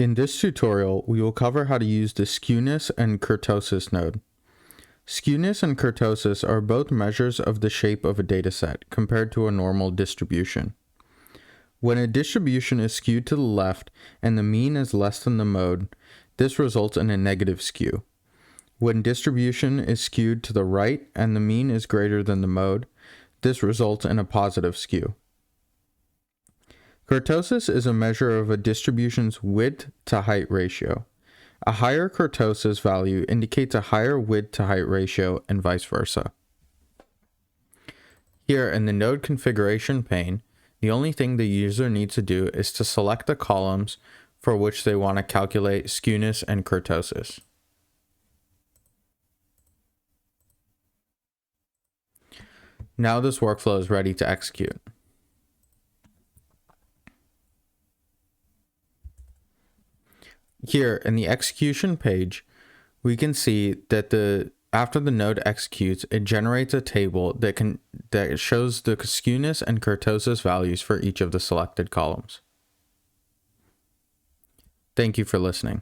In this tutorial, we will cover how to use the Skewness and Kurtosis node. Skewness and kurtosis are both measures of the shape of a dataset compared to a normal distribution. When a distribution is skewed to the left and the mean is less than the mode, this results in a negative skew. When distribution is skewed to the right and the mean is greater than the mode, this results in a positive skew. Kurtosis is a measure of a distribution's width to height ratio. A higher kurtosis value indicates a higher width to height ratio and vice versa. Here in the node configuration pane, the only thing the user needs to do is to select the columns for which they want to calculate skewness and kurtosis. Now this workflow is ready to execute. Here in the execution page, we can see that after the node executes, it generates a table that shows the skewness and kurtosis values for each of the selected columns. Thank you for listening.